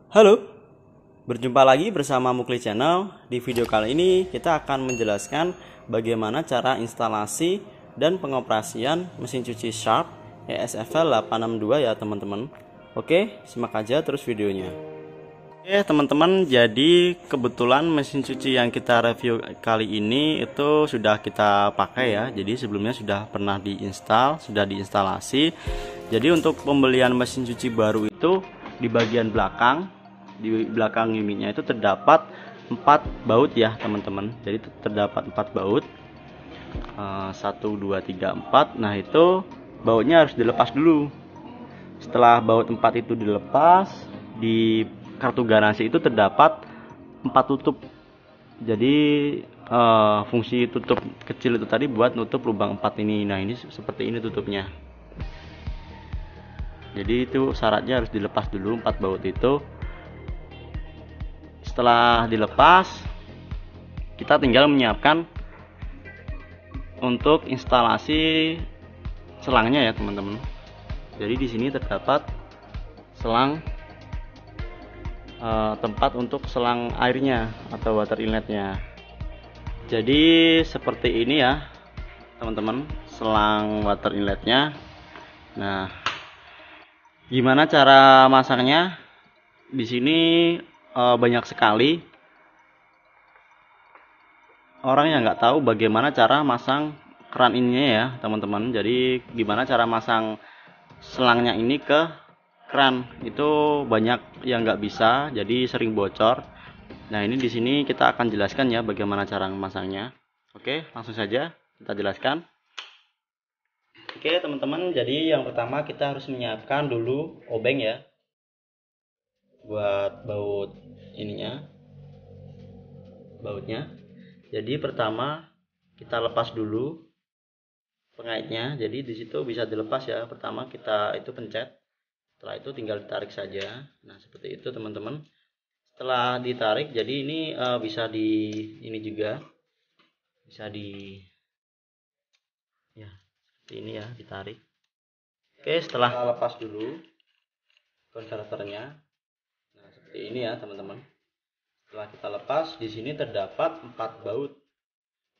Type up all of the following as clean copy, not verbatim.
Halo, berjumpa lagi bersama Mukli Channel. Di video kali ini kita akan menjelaskan bagaimana cara instalasi dan pengoperasian mesin cuci Sharp ESFL 862 ya teman-teman. Oke, simak aja terus videonya. Oke teman-teman, jadi kebetulan mesin cuci yang kita review kali ini itu sudah kita pakai ya. Jadi sebelumnya sudah pernah diinstal, sudah diinstalasi. Jadi untuk pembelian mesin cuci baru itu di bagian belakang, di belakang unitnya itu terdapat 4 baut ya teman-teman. Jadi terdapat 4 baut, 1 2 3 4. Nah itu bautnya harus dilepas dulu. Setelah baut 4 itu dilepas, di kartu garansi itu terdapat 4 tutup. Jadi fungsi tutup kecil itu tadi buat nutup lubang 4 ini. Nah ini seperti ini tutupnya. Jadi itu syaratnya harus dilepas dulu 4 baut itu. Setelah dilepas, kita tinggal menyiapkan untuk instalasi selangnya ya teman-teman. Jadi di sini terdapat selang tempat untuk selang airnya atau water inletnya. Jadi seperti ini ya teman-teman, selang water inletnya. Nah, gimana cara masangnya? Di sini banyak sekali orang yang nggak tahu bagaimana cara masang keran ininya ya teman-teman. Jadi gimana cara masang selangnya ini ke keran, itu banyak yang nggak bisa, jadi sering bocor. Nah ini di sini kita akan jelaskan ya bagaimana cara memasangnya. Oke, langsung saja kita jelaskan. Oke teman-teman, jadi yang pertama kita harus menyiapkan dulu obeng ya buat baut ininya, bautnya. Jadi pertama kita lepas dulu pengaitnya. Jadi di situ bisa dilepas ya. Pertama kita itu pencet, setelah itu tinggal ditarik saja. Nah seperti itu teman-teman. Setelah ditarik, jadi ini bisa di ini juga bisa di ya seperti ini ya, ditarik. Oke, setelah lepas dulu konverternya. Nah seperti ini ya teman-teman. Setelah kita lepas, di sini terdapat 4 baut.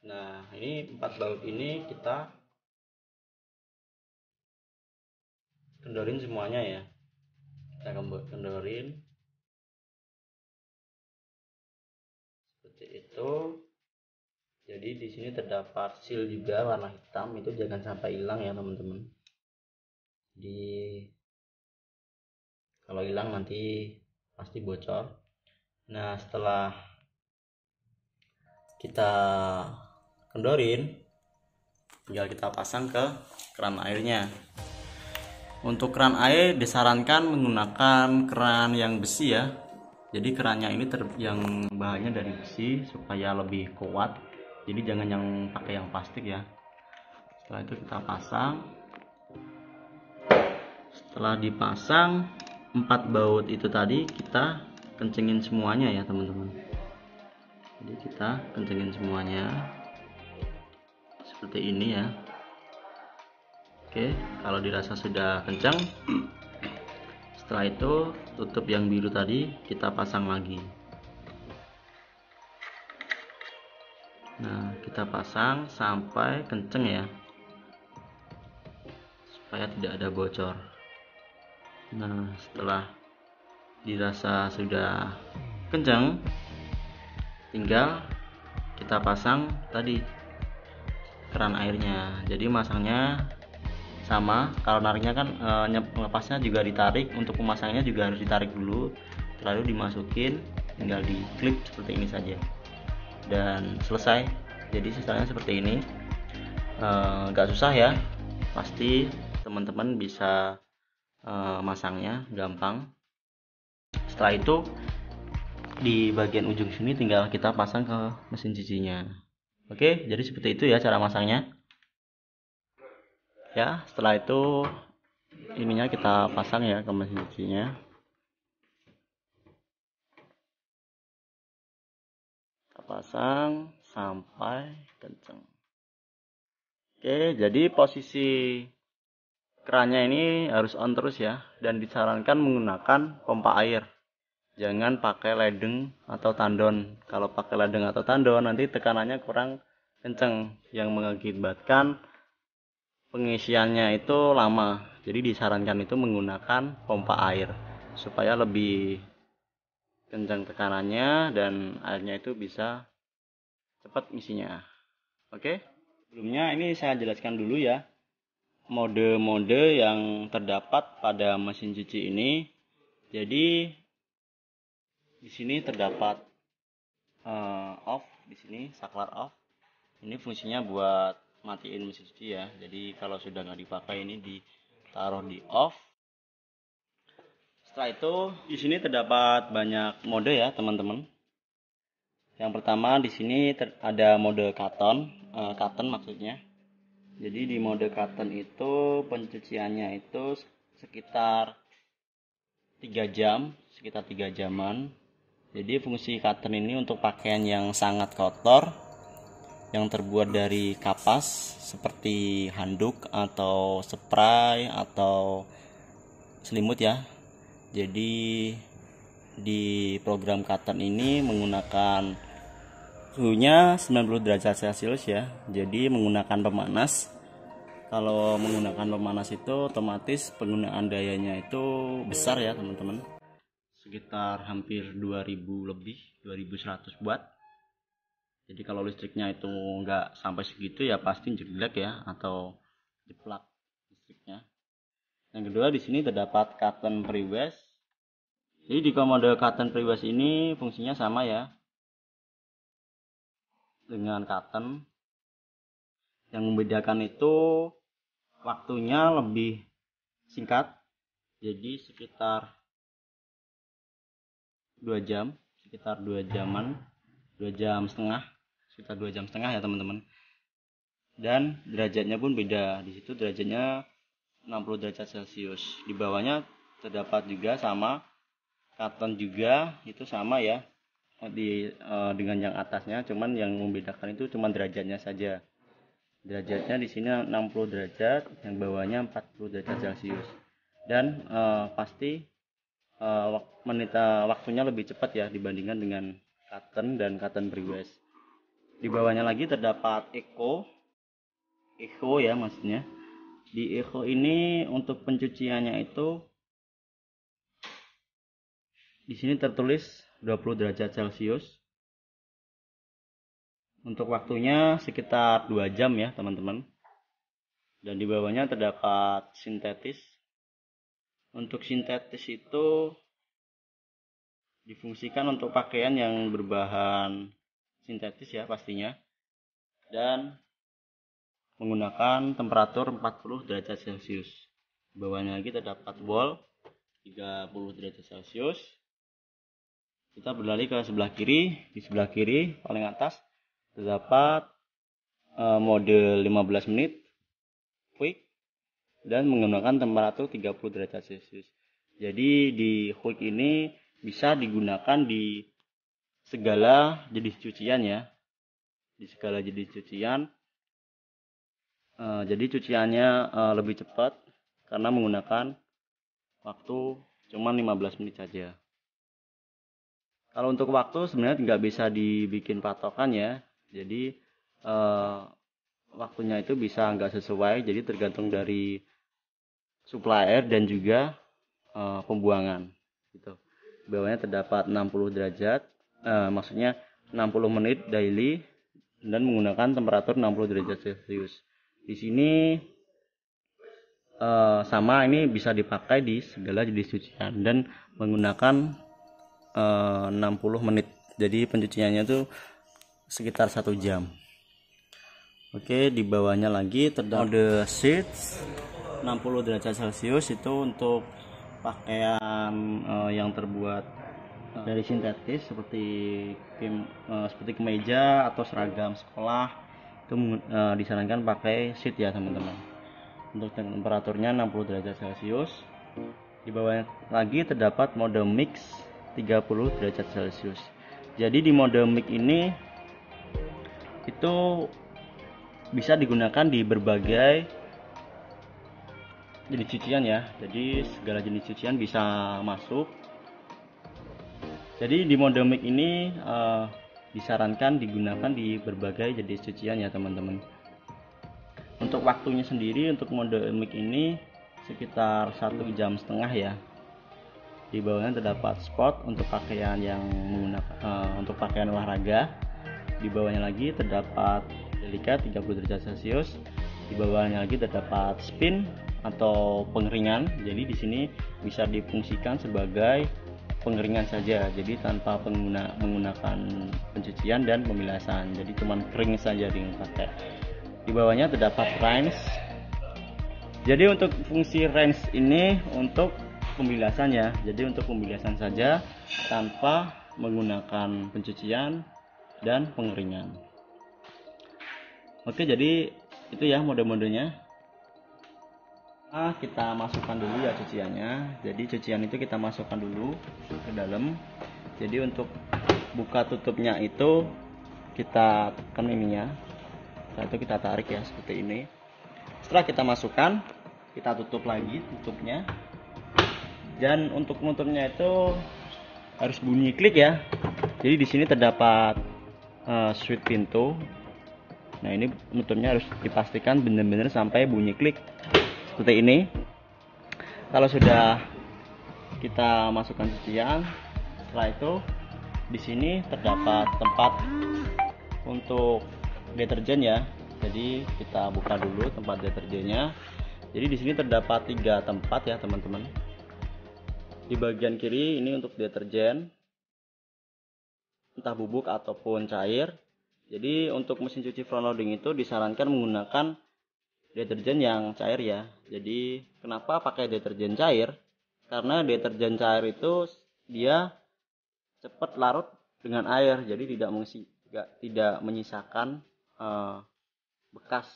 Nah ini 4 baut ini kita kendorin semuanya ya. Kita kendorin seperti itu. Jadi di sini terdapat seal juga warna hitam, itu jangan sampai hilang ya teman-teman. Di kalau hilang nanti pasti bocor. Nah setelah kita kendorin, tinggal kita pasang ke keran airnya. Untuk keran air disarankan menggunakan keran yang besi ya. Jadi kerannya ini yang bahannya dari besi supaya lebih kuat. Jadi jangan yang pakai yang plastik ya. Setelah itu kita pasang. Setelah dipasang 4 baut itu tadi kita kencengin semuanya ya teman-teman. Jadi kita kencengin semuanya seperti ini ya. Oke, kalau dirasa sudah kencang, setelah itu tutup yang biru tadi kita pasang lagi. Nah kita pasang sampai kenceng ya, supaya tidak ada bocor. Nah setelah dirasa sudah kencang, tinggal kita pasang tadi keran airnya. Jadi masangnya sama, kalau nariknya kan melepasnya juga ditarik, untuk memasangnya juga harus ditarik dulu, lalu dimasukin, tinggal diklip seperti ini saja dan selesai. Jadi sisanya seperti ini, gak susah ya, pasti teman-teman bisa masangnya gampang. Setelah itu di bagian ujung sini tinggal kita pasang ke mesin cucinya. Oke, jadi seperti itu ya cara masangnya ya. Setelah itu ininya kita pasang ya ke mesin cucinya. Kita pasang sampai kencang. Oke, jadi posisi kerannya ini harus on terus ya, dan disarankan menggunakan pompa air. Jangan pakai ledeng atau tandon. Kalau pakai ledeng atau tandon nanti tekanannya kurang kenceng yang mengakibatkan pengisiannya itu lama. Jadi disarankan itu menggunakan pompa air supaya lebih kencang tekanannya dan airnya itu bisa cepat isinya. Oke, sebelumnya ini saya jelaskan dulu ya mode-mode yang terdapat pada mesin cuci ini. Jadi di sini terdapat off, di sini saklar off. Ini fungsinya buat matiin mesin cuci ya. Jadi kalau sudah nggak dipakai ini ditaruh di off. Setelah itu di sini terdapat banyak mode ya teman-teman. Yang pertama di sini ada mode cotton maksudnya. Jadi di mode cotton itu pencuciannya itu sekitar 3 jam, sekitar 3 jaman. Jadi fungsi cotton ini untuk pakaian yang sangat kotor yang terbuat dari kapas seperti handuk atau spray atau selimut ya. Jadi di program cotton ini menggunakan suhunya 90 derajat Celcius ya. Jadi menggunakan pemanas. Kalau menggunakan pemanas itu otomatis penggunaan dayanya itu besar ya teman-teman. Sekitar hampir 2000 lebih, 2100 watt. Jadi kalau listriknya itu nggak sampai segitu ya pasti jelek ya atau jeplak listriknya. Yang kedua di sini terdapat cotton prewash. Jadi di komando cotton prewash ini fungsinya sama ya dengan cotton. Yang membedakan itu waktunya lebih singkat. Jadi sekitar 2 jam, sekitar 2 jaman, 2 jam setengah, sekitar 2 jam setengah ya teman-teman. Dan derajatnya pun beda. Di situ derajatnya 60 derajat Celcius. Di bawahnya terdapat juga sama cotton juga, itu sama ya. Dengan yang atasnya, cuman yang membedakan itu cuman derajatnya saja. Derajatnya di sini 60 derajat, yang bawahnya 40 derajat Celcius. Dan pasti waktunya lebih cepat ya dibandingkan dengan cotton dan cotton prewash. Di bawahnya lagi terdapat eco ya maksudnya. Di eco ini untuk pencuciannya itu di sini tertulis 20 derajat Celcius. Untuk waktunya sekitar 2 jam ya teman-teman. Dan di bawahnya terdapat sintetis. Untuk sintetis itu difungsikan untuk pakaian yang berbahan sintetis ya pastinya. Dan menggunakan temperatur 40 derajat Celcius. Di bawahnya lagi terdapat wol 30 derajat Celcius. Kita beralih ke sebelah kiri. Di sebelah kiri paling atas terdapat mode 15 menit quick dan menggunakan temperatur 30 derajat Celcius. Jadi di quick ini bisa digunakan di segala jenis cucian ya. Di segala jenis cucian. Jadi cuciannya lebih cepat karena menggunakan waktu cuma 15 menit saja. Kalau untuk waktu sebenarnya nggak bisa dibikin patokan ya. Jadi waktunya itu bisa nggak sesuai. Jadi tergantung dari supplier dan juga pembuangan. Gitu. Di bawahnya terdapat 60 derajat. Maksudnya 60 menit daily dan menggunakan temperatur 60 derajat Celcius. Di sini sama ini bisa dipakai di segala jenis cucian dan menggunakan 60 menit. Jadi pencuciannya itu sekitar 1 jam. Oke, di bawahnya lagi terdapat mode sheets 60 derajat Celcius itu untuk pakaian yang terbuat dari sintetis seperti kemeja atau seragam sekolah. Itu disarankan pakai sheet ya teman-teman. Untuk temperaturnya 60 derajat Celcius. Di bawahnya lagi terdapat mode mix 30 derajat Celcius. Jadi di mode mix ini itu bisa digunakan di berbagai jenis cucian ya. Jadi segala jenis cucian bisa masuk. Jadi di mode mic ini disarankan digunakan di berbagai jenis cucian ya teman-teman. Untuk waktunya sendiri untuk mode mic ini sekitar 1,5 jam ya. Di bawahnya terdapat spot untuk pakaian yang menggunakan untuk pakaian olahraga. Di bawahnya lagi terdapat delikat 30 derajat Celcius. Di bawahnya lagi terdapat spin atau pengeringan. Jadi di sini bisa difungsikan sebagai pengeringan saja. Jadi tanpa menggunakan pencucian dan pembilasan. Jadi cuma kering saja dipakai. Di bawahnya terdapat range. Jadi untuk fungsi range ini untuk pembilasan ya. Jadi untuk pembilasan saja tanpa menggunakan pencucian dan pengeringan. Oke, jadi itu ya mode-modenya. Kita masukkan dulu ya cuciannya. Jadi cucian itu kita masukkan dulu ke dalam. Jadi untuk buka tutupnya itu kita tekan ininya. Setelah itu kita tarik ya seperti ini. Setelah kita masukkan, kita tutup lagi tutupnya. Dan untuk penutupnya itu harus bunyi klik ya. Jadi di sini terdapat switch pintu. Nah, ini penutupnya harus dipastikan benar-benar sampai bunyi klik seperti ini. Kalau sudah kita masukkan cucian, setelah itu di sini terdapat tempat untuk deterjen ya. Jadi kita buka dulu tempat deterjennya. Jadi di sini terdapat 3 tempat ya teman-teman. Di bagian kiri ini untuk deterjen, entah bubuk ataupun cair. Jadi untuk mesin cuci front loading itu disarankan menggunakan deterjen yang cair ya. Jadi kenapa pakai deterjen cair? Karena deterjen cair itu dia cepat larut dengan air, jadi tidak menyisakan bekas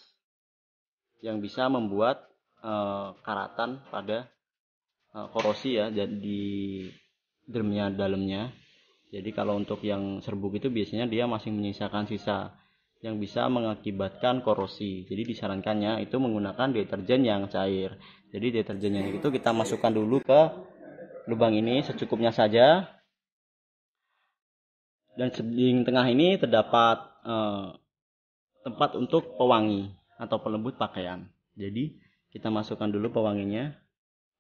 yang bisa membuat karatan pada korosi ya di drumnya dalamnya. Jadi kalau untuk yang serbuk itu biasanya dia masih menyisakan sisa yang bisa mengakibatkan korosi. Jadi disarankannya itu menggunakan deterjen yang cair. Jadi deterjennya itu kita masukkan dulu ke lubang ini secukupnya saja. Dan di tengah ini terdapat tempat untuk pewangi atau pelembut pakaian. Jadi kita masukkan dulu pewanginya.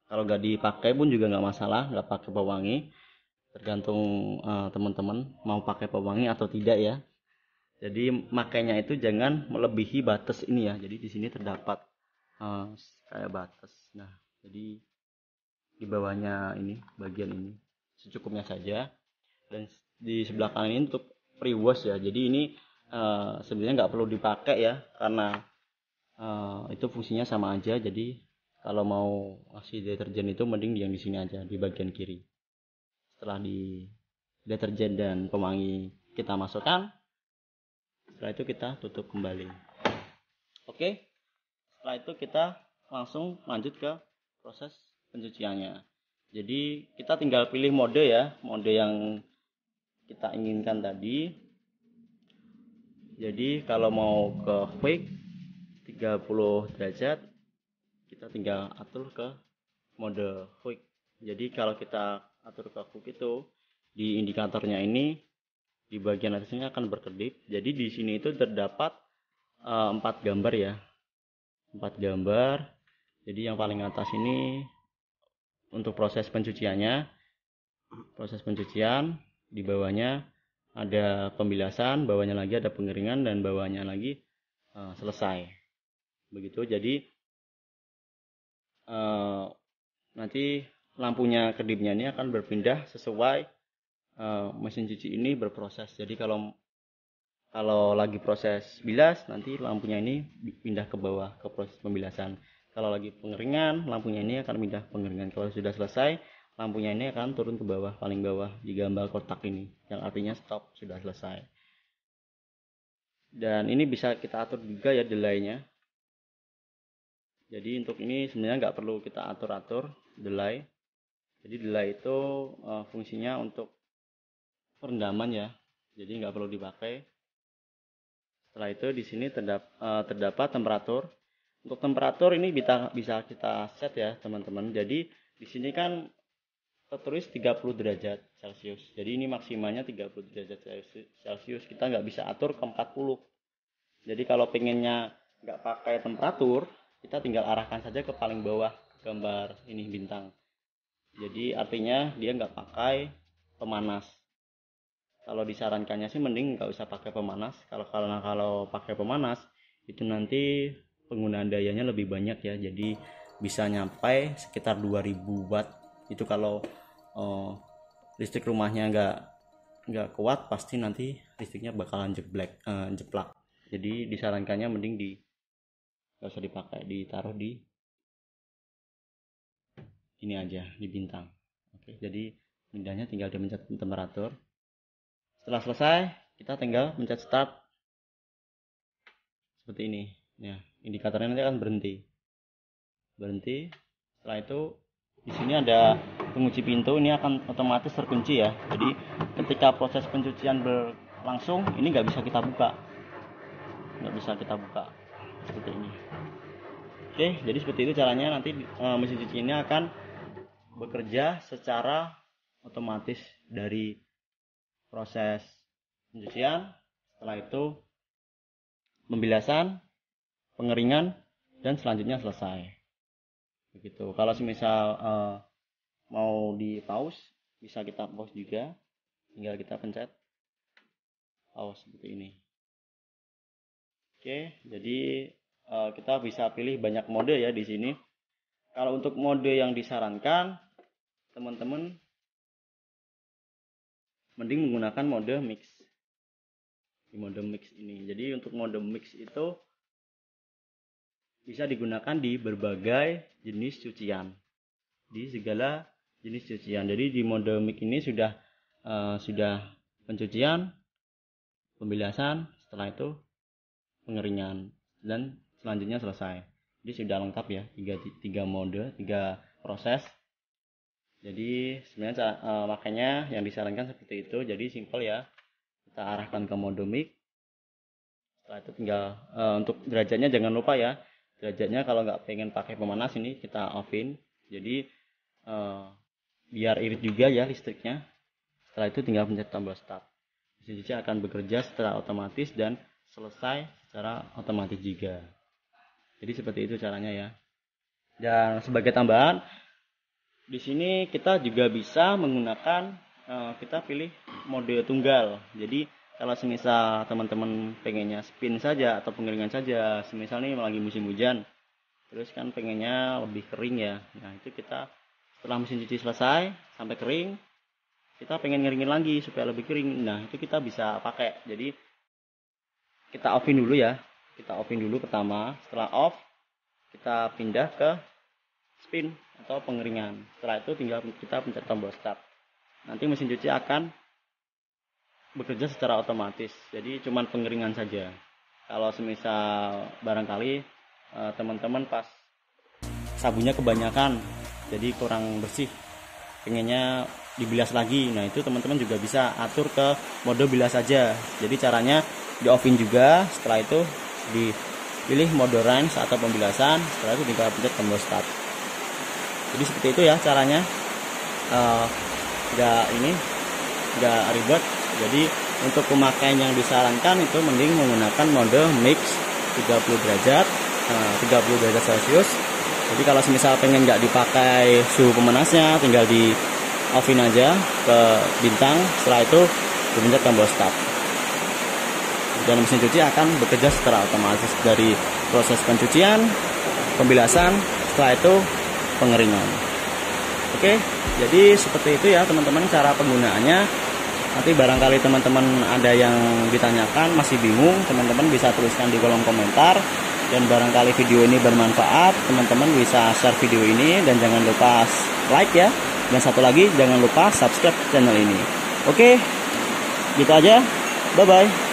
Kalau nggak dipakai pun juga nggak masalah, nggak pakai pewangi. Tergantung teman-teman mau pakai pewangi atau tidak ya. Jadi makainya itu jangan melebihi batas ini ya. Jadi di sini terdapat kayak batas. Nah, jadi di bawahnya ini bagian ini secukupnya saja. Dan di sebelah kanan ini untuk pre-wash ya. Jadi ini sebenarnya nggak perlu dipakai ya karena itu fungsinya sama aja. Jadi kalau mau ngasih deterjen itu mending yang di sini aja di bagian kiri. Setelah di deterjen dan pewangi kita masukkan, setelah itu kita tutup kembali. Oke, setelah itu kita langsung lanjut ke proses pencuciannya. Jadi kita tinggal pilih mode ya, mode yang kita inginkan tadi. Jadi kalau mau ke quick 30 derajat, kita tinggal atur ke mode quick. Jadi kalau kita atur ke quick itu di indikatornya ini di bagian atasnya akan berkedip. Jadi di sini itu terdapat 4 gambar ya, 4 gambar. Jadi yang paling atas ini untuk proses pencuciannya, proses pencucian. Di bawahnya ada pembilasan, bawahnya lagi ada pengeringan, dan bawahnya lagi selesai. Begitu. Jadi nanti lampunya kedipnya ini akan berpindah sesuai mesin cuci ini berproses. Jadi kalau lagi proses bilas, nanti lampunya ini pindah ke bawah ke proses pembilasan. Kalau lagi pengeringan, lampunya ini akan pindah pengeringan. Kalau sudah selesai, lampunya ini akan turun ke bawah, paling bawah di gambar kotak ini, yang artinya stop, sudah selesai. Dan ini bisa kita atur juga ya delay-nya. Jadi untuk ini sebenarnya nggak perlu kita atur-atur delay. Jadi delay itu fungsinya untuk perendaman ya. Jadi nggak perlu dipakai. Setelah itu di sini terdapat temperatur. Untuk temperatur ini bisa kita set ya teman-teman. Jadi di sini kan tertulis 30 derajat Celcius. Jadi ini maksimalnya 30 derajat Celcius. Kita nggak bisa atur ke 40. Jadi kalau pengennya nggak pakai temperatur, kita tinggal arahkan saja ke paling bawah gambar ini bintang. Jadi artinya dia nggak pakai pemanas. Kalau disarankannya sih mending nggak usah pakai pemanas. Kalau pakai pemanas itu nanti penggunaan dayanya lebih banyak ya. Jadi bisa nyampai sekitar 2000 watt. Itu kalau listrik rumahnya nggak kuat, pasti nanti listriknya bakalan jeplak. Jadi disarankannya mending nggak usah dipakai, ditaruh di ini aja, di bintang. Oke, jadi pindahnya tinggal dipencet temperatur. Setelah selesai, kita tinggal pencet start seperti ini ya. Indikatornya nanti akan berhenti. Setelah itu di sini ada pengunci pintu, ini akan otomatis terkunci ya. Jadi ketika proses pencucian berlangsung, ini nggak bisa kita buka, seperti ini. Oke, jadi seperti itu caranya. Nanti mesin cuci ini akan bekerja secara otomatis dari proses pencucian, setelah itu pembilasan, pengeringan, dan selanjutnya selesai. Begitu. Kalau semisal mau di pause, bisa kita pause juga, tinggal kita pencet pause seperti ini. Oke, jadi kita bisa pilih banyak mode ya di sini. Kalau untuk mode yang disarankan, teman-teman mending menggunakan mode mix. Di mode mix ini. Jadi untuk mode mix itu bisa digunakan di berbagai jenis cucian, di segala jenis cucian. Jadi di mode mix ini sudah pencucian, pembilasan, setelah itu pengeringan, dan selanjutnya selesai. Jadi sudah lengkap ya, tiga mode, 3 proses. Jadi sebenarnya makanya yang disarankan seperti itu. Jadi simple ya, kita arahkan ke mode mix. Setelah itu tinggal untuk derajatnya jangan lupa ya. Derajatnya kalau nggak pengen pakai pemanas, ini kita offin. Jadi biar irit juga ya listriknya. Setelah itu tinggal pencet tombol start. Mesin cuci akan bekerja secara otomatis dan selesai secara otomatis juga. Jadi seperti itu caranya ya. Dan sebagai tambahan, di sini kita juga bisa menggunakan, kita pilih mode tunggal. Jadi kalau semisal teman-teman pengennya spin saja atau pengeringan saja, semisal nih lagi musim hujan, terus kan pengennya lebih kering ya. Nah itu kita setelah mesin cuci selesai sampai kering, kita pengen ngeringin lagi supaya lebih kering. Nah itu kita bisa pakai. Jadi kita offin dulu ya. Kita offin dulu pertama. Setelah off, kita pindah ke spin atau pengeringan. Setelah itu tinggal kita pencet tombol start. Nanti mesin cuci akan bekerja secara otomatis. Jadi cuman pengeringan saja. Kalau semisal barangkali teman-teman pas sabunnya kebanyakan, jadi kurang bersih, pengennya dibilas lagi, nah itu teman-teman juga bisa atur ke mode bilas saja. Jadi caranya di offin juga. Setelah itu dipilih mode rinse atau pembilasan. Setelah itu tinggal pencet tombol start. Jadi seperti itu ya caranya. Nggak ribet. Jadi untuk pemakaian yang disarankan itu mending menggunakan mode mix 30 derajat Celcius. Jadi kalau semisal pengen nggak dipakai suhu pemanasnya, tinggal di offin aja ke bintang. Setelah itu dipencet tombol start. Dan mesin cuci akan bekerja secara otomatis dari proses pencucian, pembilasan, setelah itu pengeringan. Oke, jadi seperti itu ya teman-teman cara penggunaannya. Nanti barangkali teman-teman ada yang ditanyakan, masih bingung, teman-teman bisa tuliskan di kolom komentar. Dan barangkali video ini bermanfaat, teman-teman bisa share video ini. Dan jangan lupa like ya. Dan satu lagi, jangan lupa subscribe channel ini. Oke, gitu aja. Bye-bye.